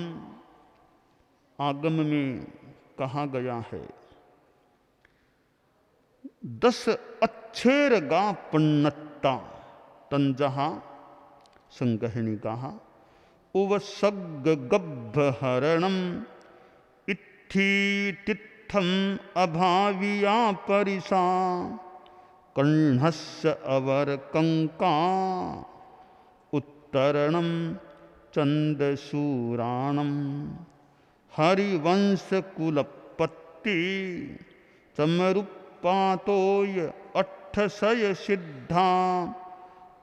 ठाणम आगम में कहा गया है, 10 अच्छेर गा पन्नत्ता तंजहा संगहनी कहा उव सग गब्भ हरणम इत्थी तित्थम अभाविया परिसा कर्णस्य अवर कंका उत्तरणम चंदसूराणम हरिवंश कुलपत्ति चमरुपातोय अट्ठसय सिद्धा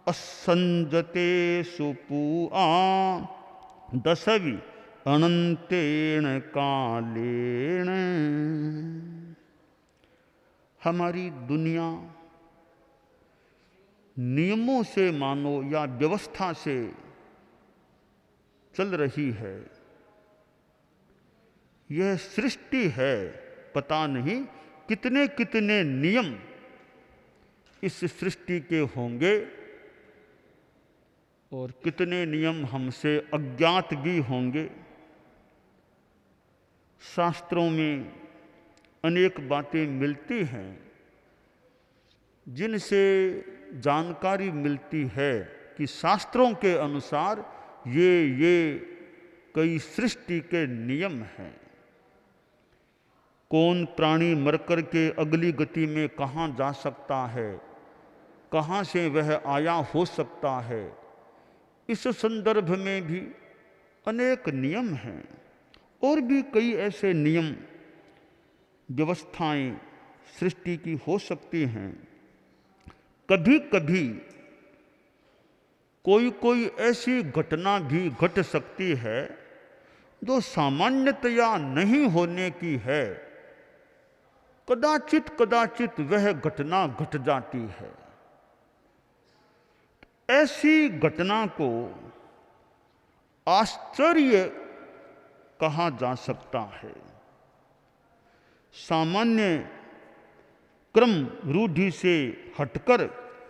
असंजते सुपुआ दशवि अनंतेन कालेन। हमारी दुनिया नियमों से मानो या व्यवस्था से चल रही है। यह सृष्टि है, पता नहीं कितने कितने नियम इस सृष्टि के होंगे और कितने नियम हमसे अज्ञात भी होंगे। शास्त्रों में अनेक बातें मिलती हैं जिनसे जानकारी मिलती है कि शास्त्रों के अनुसार ये कई सृष्टि के नियम हैं। कौन प्राणी मरकर के अगली गति में कहाँ जा सकता है, कहाँ से वह आया हो सकता है, इस संदर्भ में भी अनेक नियम हैं। और भी कई ऐसे नियम व्यवस्थाएं सृष्टि की हो सकती हैं। कभी कभी कोई ऐसी घटना भी घट सकती है जो सामान्यतया नहीं होने की है, कदाचित वह घटना घट जाती है। ऐसी घटना को आश्चर्य कहा जा सकता है। सामान्य क्रम रूढ़ि से हटकर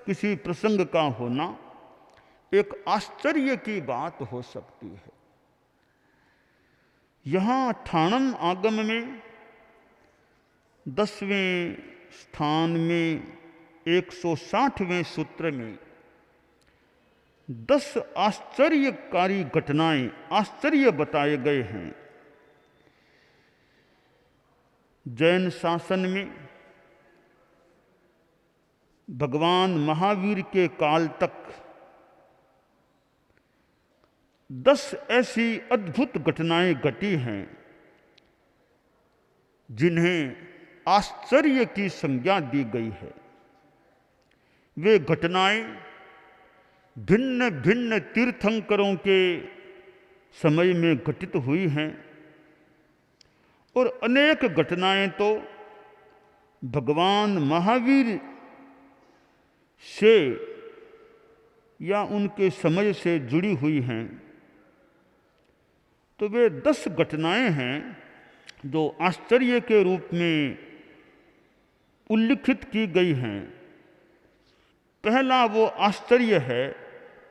किसी प्रसंग का होना एक आश्चर्य की बात हो सकती है। यहाँ ठाणम आगम में 10वें स्थान में 160वें सूत्र में 10 आश्चर्यकारी घटनाएं, आश्चर्य बताए गए हैं। जैन शासन में भगवान महावीर के काल तक 10 ऐसी अद्भुत घटनाएं घटी हैं जिन्हें आश्चर्य की संज्ञा दी गई है। वे घटनाएं भिन्न भिन्न तीर्थंकरों के समय में घटित हुई हैं और अनेक घटनाएं तो भगवान महावीर से या उनके समय से जुड़ी हुई हैं। तो वे 10 घटनाएं हैं जो आश्चर्य के रूप में उल्लिखित की गई हैं। पहला वो आश्चर्य है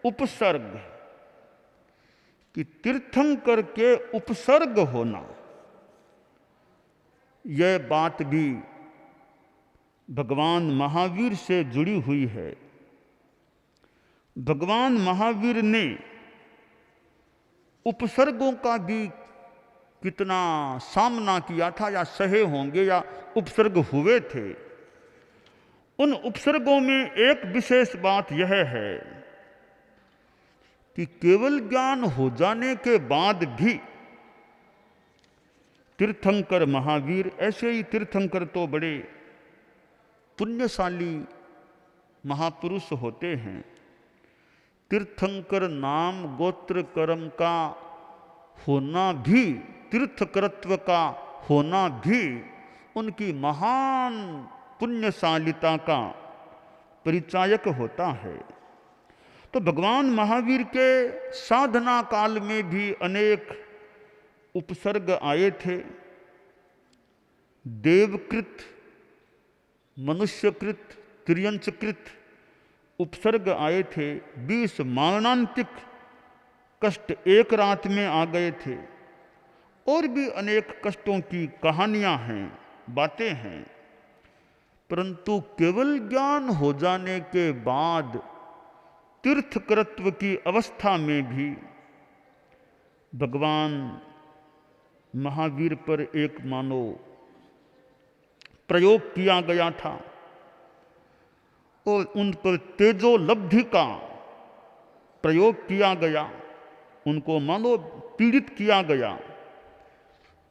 उपसर्ग, कि तीर्थंकर के उपसर्ग होना। यह बात भी भगवान महावीर से जुड़ी हुई है। भगवान महावीर ने उपसर्गों का भी कितना सामना किया था, या सहे होंगे या उपसर्ग हुए थे। उन उपसर्गों में एक विशेष बात यह है कि केवल ज्ञान हो जाने के बाद भी तीर्थंकर महावीर, ऐसे ही तीर्थंकर तो बड़े पुण्यशाली महापुरुष होते हैं। तीर्थंकर नाम गोत्र कर्म का होना भी, तीर्थकरत्व का होना भी उनकी महान पुण्यशालिता का परिचायक होता है। तो भगवान महावीर के साधना काल में भी अनेक उपसर्ग आए थे। देवकृत, मनुष्यकृत, त्रियंचकृत उपसर्ग आए थे। 20 मारणांतिक कष्ट एक रात में आ गए थे। और भी अनेक कष्टों की कहानियां हैं, बातें हैं, परंतु केवल ज्ञान हो जाने के बाद तीर्थकरत्व की अवस्था में भी भगवान महावीर पर एक मानो प्रयोग किया गया था और उन पर तेजोलब्धि का प्रयोग किया गया, उनको मानो पीड़ित किया गया।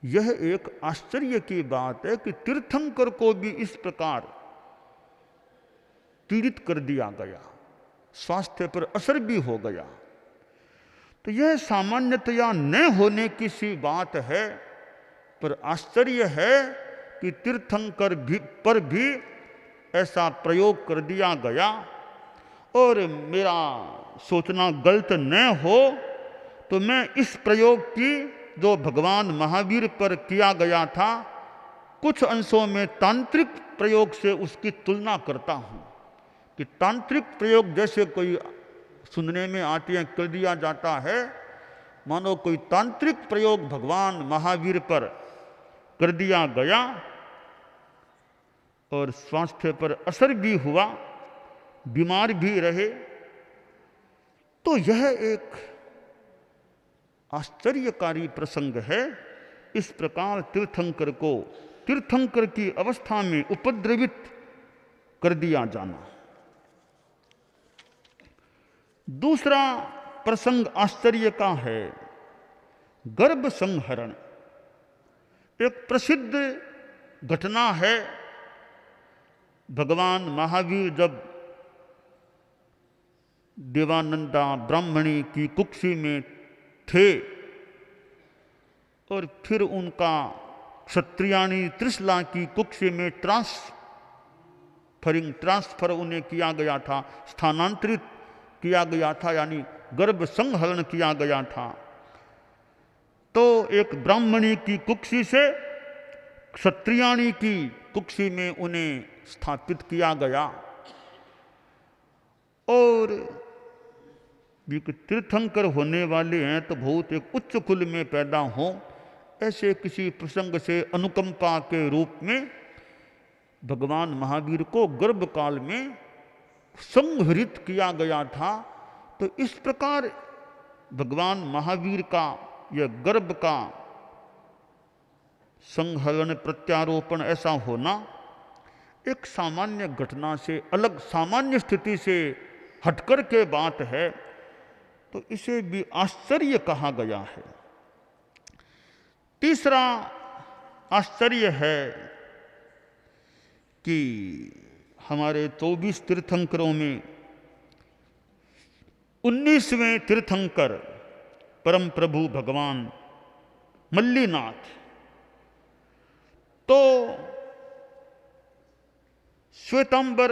यह एक आश्चर्य की बात है कि तीर्थंकर को भी इस प्रकार पीड़ित कर दिया गया, स्वास्थ्य पर असर भी हो गया। तो यह सामान्यतया न होने की सी बात है, पर आश्चर्य है कि तीर्थंकर पर भी ऐसा प्रयोग कर दिया गया। और मेरा सोचना गलत न हो तो मैं इस प्रयोग की जो भगवान महावीर पर किया गया था, कुछ अंशों में तांत्रिक प्रयोग से उसकी तुलना करता हूँ कि तांत्रिक प्रयोग जैसे कोई सुनने में आती है, कर दिया जाता है, मानो कोई तांत्रिक प्रयोग भगवान महावीर पर कर दिया गया और स्वास्थ्य पर असर भी हुआ, बीमार भी रहे। तो यह एक आश्चर्यकारी प्रसंग है। इस प्रकार तीर्थंकर को तीर्थंकर की अवस्था में उपद्रवित कर दिया जाना। दूसरा प्रसंग आश्चर्य का है, गर्भ संहरण। एक प्रसिद्ध घटना है, भगवान महावीर जब देवानंदा ब्राह्मणी की कुक्षी में थे और फिर उनका क्षत्रियाणी त्रिशला की कुक्षी में ट्रांसफर उन्हें किया गया था, स्थानांतरित किया गया था, यानी गर्भ संहरण किया गया था। तो एक ब्राह्मणी की कुक्षी से क्षत्रियाणी की कुक्षी में उन्हें स्थापित किया गया। और तीर्थंकर होने वाले हैं तो बहुत एक उच्च कुल में पैदा हों, ऐसे किसी प्रसंग से अनुकंपा के रूप में भगवान महावीर को गर्भ काल में संहरित किया गया था। तो इस प्रकार भगवान महावीर का यह गर्भ का संहरण प्रत्यारोपण ऐसा होना एक सामान्य घटना से अलग, सामान्य स्थिति से हटकर के बात है, तो इसे भी आश्चर्य कहा गया है। तीसरा आश्चर्य है कि हमारे 24 तीर्थंकरों में 19वें तीर्थंकर परम प्रभु भगवान मल्लीनाथ, तो श्वेतांबर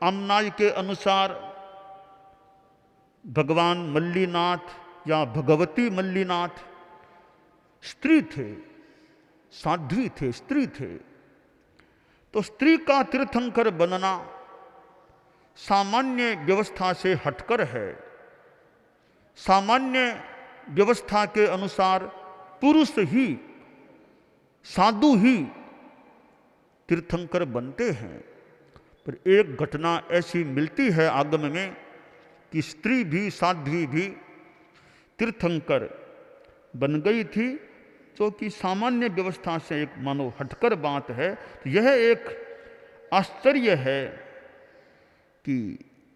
आमनाय के अनुसार भगवान मल्लीनाथ या भगवती मल्लीनाथ स्त्री थे, साध्वी थे, स्त्री थे। तो स्त्री का तीर्थंकर बनना सामान्य व्यवस्था से हटकर है। सामान्य व्यवस्था के अनुसार पुरुष ही, साधु ही तीर्थंकर बनते हैं, पर एक घटना ऐसी मिलती है आगम में कि स्त्री भी, साध्वी भी तीर्थंकर बन गई थी, जो कि सामान्य व्यवस्था से एक मानो हटकर बात है। तो यह एक आश्चर्य है कि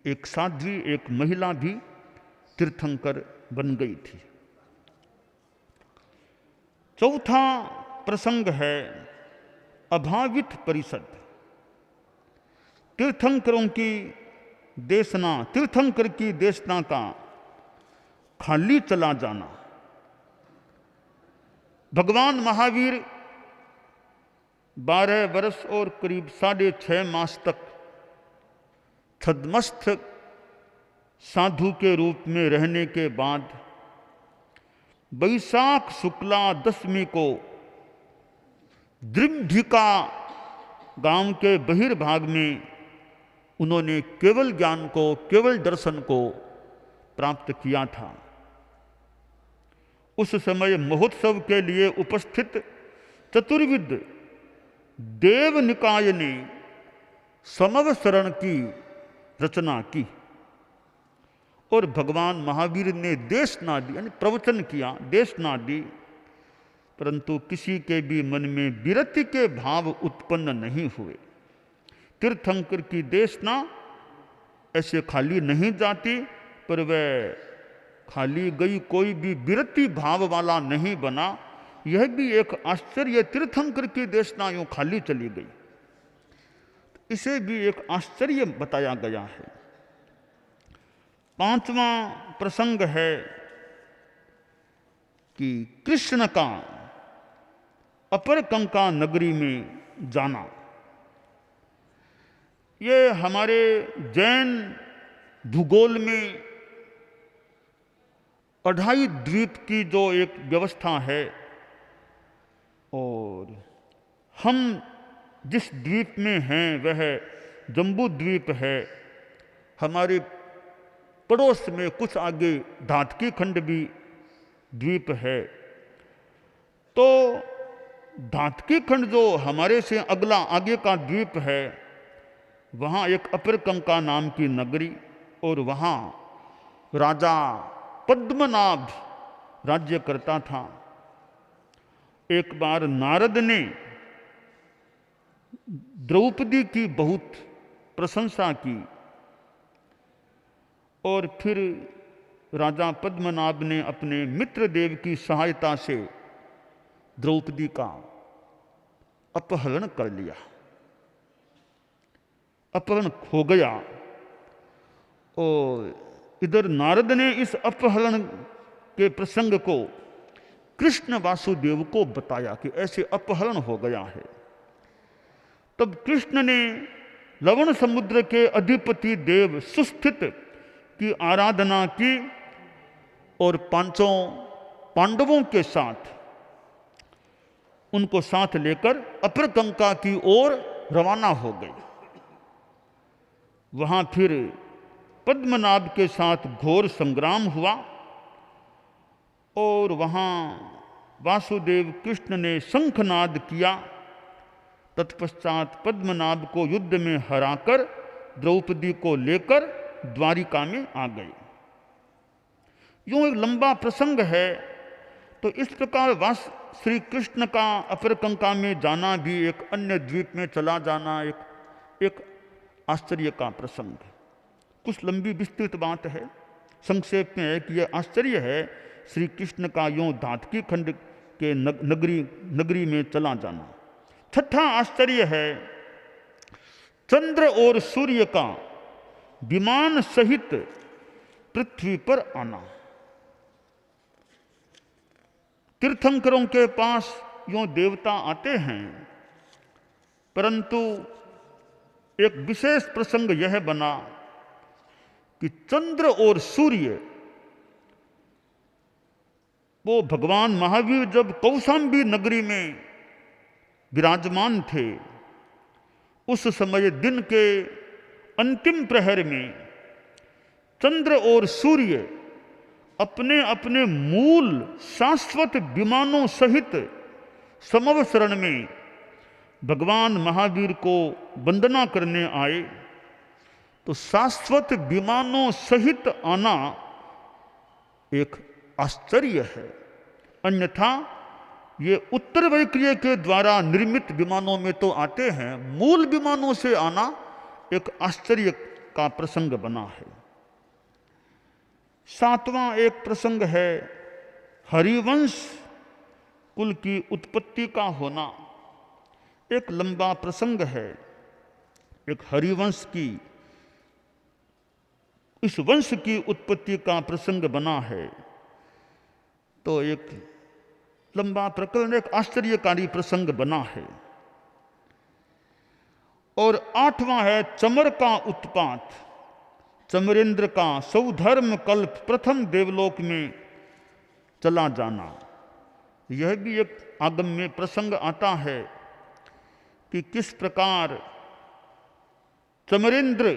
एक साध्वी, एक महिला भी तीर्थंकर बन गई थी। चौथा प्रसंग है अभावित परिषद। तीर्थंकरों की देशना, तीर्थंकर की देशना का खाली चला जाना। भगवान महावीर 12 वर्ष और करीब 6.5 मास तक छद्मस्थ साधु के रूप में रहने के बाद वैशाख शुक्ला दशमी को द्रिमधिका गांव के बहिर्भाग में उन्होंने केवल ज्ञान को, केवल दर्शन को प्राप्त किया था। उस समय महोत्सव के लिए उपस्थित चतुर्विद देव निकाय ने समवसरण की रचना की और भगवान महावीर ने देशना दी, यानी प्रवचन किया, देशना दी, परंतु किसी के भी मन में विरति के भाव उत्पन्न नहीं हुए। तीर्थंकर की देशना ऐसे खाली नहीं जाती, पर वह खाली गई, कोई भी विरति भाव वाला नहीं बना। यह भी एक आश्चर्य, तीर्थंकर की देशना यूं खाली चली गई, इसे भी एक आश्चर्य बताया गया है। पांचवां प्रसंग है कि कृष्ण का अपरकंका नगरी में जाना। ये हमारे जैन भूगोल में 28 द्वीप की जो एक व्यवस्था है, और हम जिस द्वीप में हैं वह जम्बू द्वीप है। हमारे पड़ोस में कुछ आगे धातकी खंड भी द्वीप है। तो धातकी खंड जो हमारे से अगला आगे का द्वीप है, वहाँ एक अपरकंका नाम की नगरी, और वहाँ राजा पद्मनाभ राज्य करता था। एक बार नारद ने द्रौपदी की बहुत प्रशंसा की, और फिर राजा पद्मनाभ ने अपने मित्रदेव की सहायता से द्रौपदी का अपहरण कर लिया। अपहरण हो गया, और इधर नारद ने इस अपहरण के प्रसंग को कृष्ण वासुदेव को बताया कि ऐसे अपहरण हो गया है। तब कृष्ण ने लवण समुद्र के अधिपति देव सुस्थित की आराधना की और पांचों पांडवों के साथ उनको साथ लेकर अपरकंका की ओर रवाना हो गए। वहां फिर पद्मनाभ के साथ घोर संग्राम हुआ, और वहां वासुदेव कृष्ण ने शंखनाद किया। तत्पश्चात पद्मनाभ को युद्ध में हराकर द्रौपदी को लेकर द्वारिका में आ गए। यूं एक लंबा प्रसंग है। तो इस प्रकार श्री कृष्ण का अपरकंका में जाना भी, एक अन्य द्वीप में चला जाना, एक आश्चर्य का प्रसंग है। कुछ लंबी विस्तृत बात है, संक्षेप में है कि यह आश्चर्य है श्री कृष्ण का यूं धातकी खंड के नगरी में चला जाना। छठा आश्चर्य है चंद्र और सूर्य का विमान सहित पृथ्वी पर आना। तीर्थंकरों के पास यूं देवता आते हैं, परंतु एक विशेष प्रसंग यह बना कि चंद्र और सूर्य, वो भगवान महावीर जब कौशाम्बी नगरी में विराजमान थे, उस समय दिन के अंतिम प्रहर में चंद्र और सूर्य अपने अपने मूल शाश्वत विमानों सहित समवसरण में भगवान महावीर को वंदना करने आए। तो शाश्वत विमानों सहित आना एक आश्चर्य है। अन्यथा ये उत्तर वैक्रिय के द्वारा निर्मित विमानों में तो आते हैं, मूल विमानों से आना एक आश्चर्य का प्रसंग बना है। सातवां एक प्रसंग है हरिवंश कुल की उत्पत्ति का होना। एक लंबा प्रसंग है। एक हरिवंश की, इस वंश की उत्पत्ति का प्रसंग बना है। तो एक लंबा प्रकरण, एक आश्चर्यकारी प्रसंग बना है। और आठवां है चमर का उत्पात। चमरेंद्र का सौधर्म कल्प प्रथम देवलोक में चला जाना। यह भी एक आगम में प्रसंग आता है कि किस प्रकार चमरेंद्र,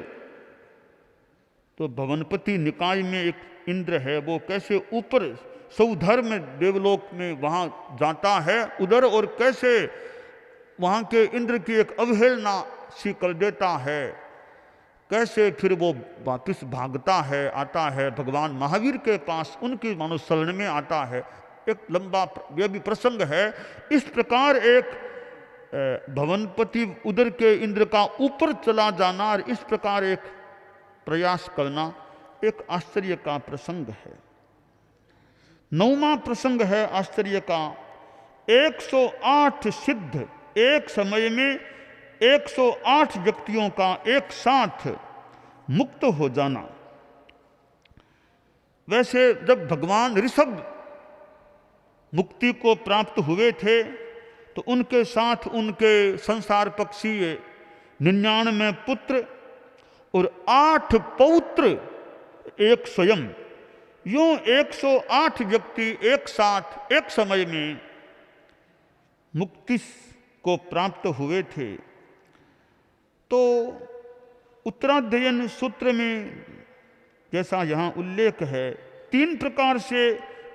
तो भवनपति निकाय में एक इंद्र है, वो कैसे ऊपर सौधर्म देवलोक में वहाँ जाता है उधर, और कैसे वहाँ के इंद्र की एक अवहेलना सी कर देता है, कैसे फिर वो वापिस भागता है, आता है भगवान महावीर के पास, उनकी मानो शरण में आता है। एक लंबा यह भी प्रसंग है। इस प्रकार एक भवनपति उधर के इंद्र का ऊपर चला जाना और इस प्रकार एक प्रयास करना एक आश्चर्य का प्रसंग है। 9वां प्रसंग है आश्चर्य का, 108 सिद्ध एक समय में 108 व्यक्तियों का एक साथ मुक्त हो जाना। वैसे जब भगवान ऋषभ मुक्ति को प्राप्त हुए थे तो उनके साथ उनके संसार पक्षी 99 पुत्र और 8 पौत्र एक स्वयं, यूं 108 व्यक्ति एक साथ एक समय में मुक्ति को प्राप्त हुए थे। तो उत्तराध्ययन सूत्र में जैसा यहाँ उल्लेख है, 3 प्रकार से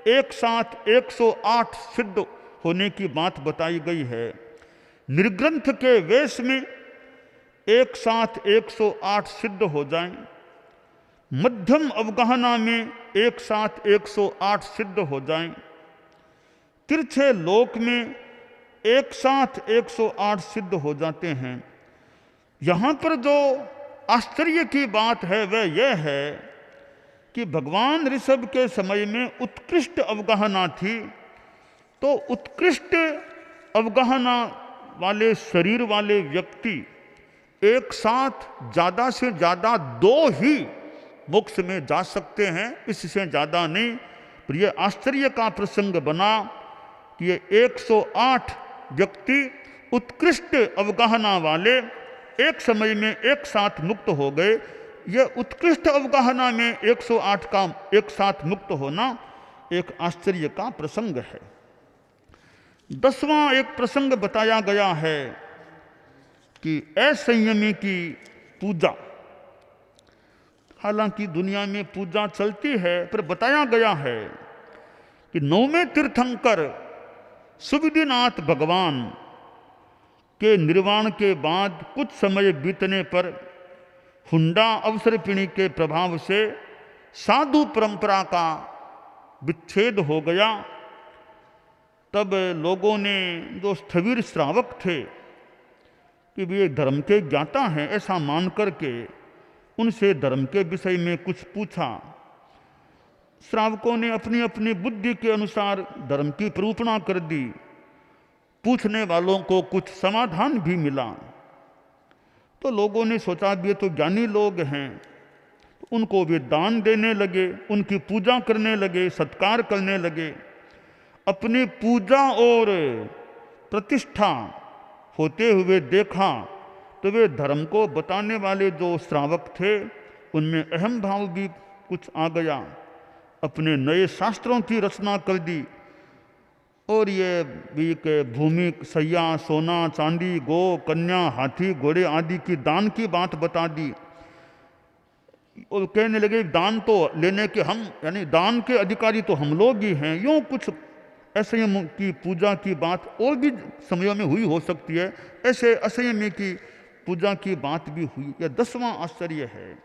एक साथ 108 सिद्ध होने की बात बताई गई है। निर्ग्रंथ के वेश में एक साथ 108 सिद्ध हो जाएं, मध्यम अवगाहना में एक साथ 108 सिद्ध हो जाएं, तिरछे लोक में एक साथ 108 सिद्ध हो जाते हैं। यहाँ पर जो आश्चर्य की बात है वह यह है कि भगवान ऋषभ के समय में उत्कृष्ट अवगाहना थी, तो उत्कृष्ट अवगाहना वाले शरीर वाले व्यक्ति एक साथ ज़्यादा से ज़्यादा 2 ही मोक्ष में जा सकते हैं, इससे ज़्यादा नहीं। पर यह आश्चर्य का प्रसंग बना कि ये 108 व्यक्ति उत्कृष्ट अवगाहना वाले एक समय में एक साथ मुक्त हो गए। यह उत्कृष्ट अवगाहना में 108 का एक साथ मुक्त होना एक आश्चर्य का प्रसंग है। 10वां एक प्रसंग बताया गया है कि असंयमी की पूजा। हालांकि दुनिया में पूजा चलती है, पर बताया गया है कि 9वें तीर्थंकर सुविधिनाथ भगवान के निर्वाण के बाद कुछ समय बीतने पर हुंडा अवसर्पिणी के प्रभाव से साधु परंपरा का विच्छेद हो गया। तब लोगों ने, जो स्थविर श्रावक थे कि वे धर्म के ज्ञाता हैं ऐसा मान करके उनसे धर्म के विषय में कुछ पूछा। श्रावकों ने अपनी अपनी बुद्धि के अनुसार धर्म की निरूपणा कर दी। पूछने वालों को कुछ समाधान भी मिला। तो लोगों ने सोचा भी ये तो ज्ञानी लोग हैं, तो उनको वे दान देने लगे, उनकी पूजा करने लगे, सत्कार करने लगे। अपनी पूजा और प्रतिष्ठा होते हुए देखा तो वे धर्म को बताने वाले जो श्रावक थे उनमें अहम भाव भी कुछ आ गया। अपने नए शास्त्रों की रचना कर दी और ये भी के भूमि, सैया, सोना, चांदी, गो, कन्या, हाथी, घोड़े आदि की दान की बात बता दी। और कहने लगे दान तो लेने के हम, यानी दान के अधिकारी तो हम लोग ही हैं। यूँ कुछ असंयम की पूजा की बात और भी समयों में हुई हो सकती है, ऐसे असंयमी की पूजा की बात भी हुई। यह 10वां आश्चर्य है।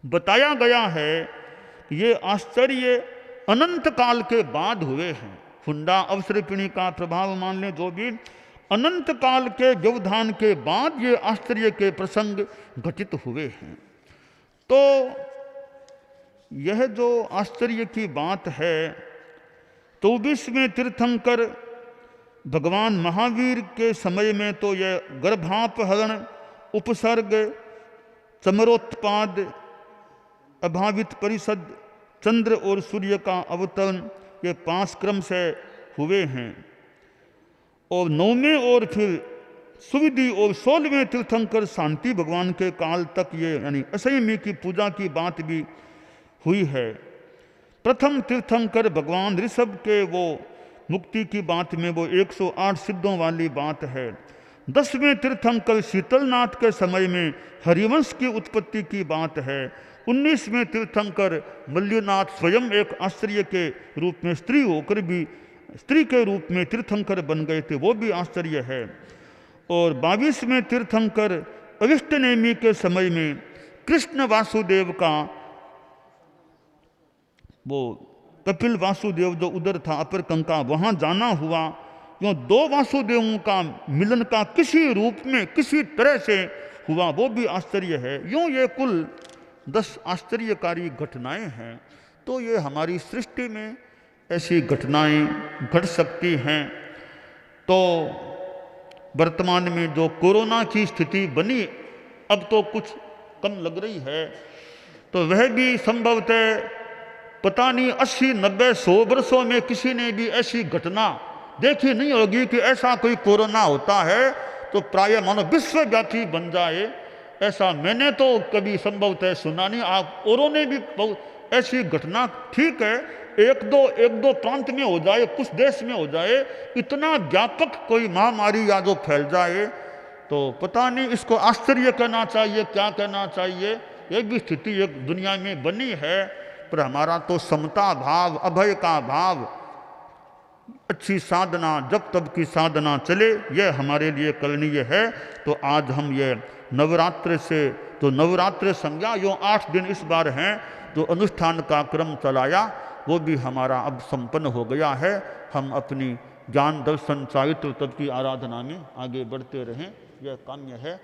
बताया गया है कि ये आश्चर्य अनंत काल के बाद हुए हैं। हुंडा अवसर्पिणी का प्रभाव मान लें जो भी, अनंत काल के व्यवधान के बाद ये आश्चर्य के प्रसंग घटित हुए हैं। तो यह जो आश्चर्य की बात है, 24वें तीर्थंकर भगवान महावीर के समय में तो यह गर्भापहरण, उपसर्ग, चमरोत्पाद, अभावित परिषद, चंद्र और सूर्य का अवतरण, ये 5 क्रम से हुए हैं। और 9वें और फिर सुविधि और 16वें तीर्थंकर शांति भगवान के काल तक ये यानी असंयमी की पूजा की बात भी हुई है। प्रथम तीर्थंकर भगवान ऋषभ के वो मुक्ति की बात में वो 108 सिद्धों वाली बात है। 10वें तीर्थंकर शीतलनाथ के समय में हरिवंश की उत्पत्ति की बात है। 19वें तीर्थंकर मल्लुनाथ स्वयं एक आश्चर्य के रूप में स्त्री होकर भी स्त्री के रूप में तीर्थंकर बन गए थे, वो भी आश्चर्य है। और 22वें तीर्थंकर अविष्टनेमी के समय में कृष्ण वासुदेव का वो कपिल वासुदेव जो उधर था अपर कंका, वहाँ जाना हुआ। क्यों दो वासुदेवों का मिलन का किसी रूप में किसी तरह से हुआ, वो भी आश्चर्य है। यूँ ये कुल 10 आश्चर्यकारी घटनाएं हैं। तो ये हमारी सृष्टि में ऐसी घटनाएं घट सकती हैं। तो वर्तमान में जो कोरोना की स्थिति बनी, अब तो कुछ कम लग रही है, तो वह भी संभवतः पता नहीं 80, 90, 100 वर्षों में किसी ने भी ऐसी घटना देखी नहीं होगी कि ऐसा कोई कोरोना होता है तो प्राय मानो विश्वव्यापी बन जाए। ऐसा मैंने तो कभी संभवतः सुना नहीं। आप औरों ने भी बहुत ऐसी घटना, ठीक है एक दो प्रांत में हो जाए, कुछ देश में हो जाए, इतना व्यापक कोई महामारी या जो फैल जाए तो पता नहीं इसको आश्चर्य कहना चाहिए क्या कहना चाहिए। ये भी स्थिति एक दुनिया में बनी है। पर हमारा तो समता भाव, अभय का भाव, अच्छी साधना, जब तब की साधना चले, यह हमारे लिए करणीय है। तो आज हम ये नवरात्र से, तो नवरात्र संज्ञा यो 8 दिन इस बार हैं, जो अनुष्ठान का क्रम चलाया वो भी हमारा अब संपन्न हो गया है। हम अपनी ज्ञान दर्शन चारित्र तत्व की आराधना में आगे बढ़ते रहें, यह काम्य है।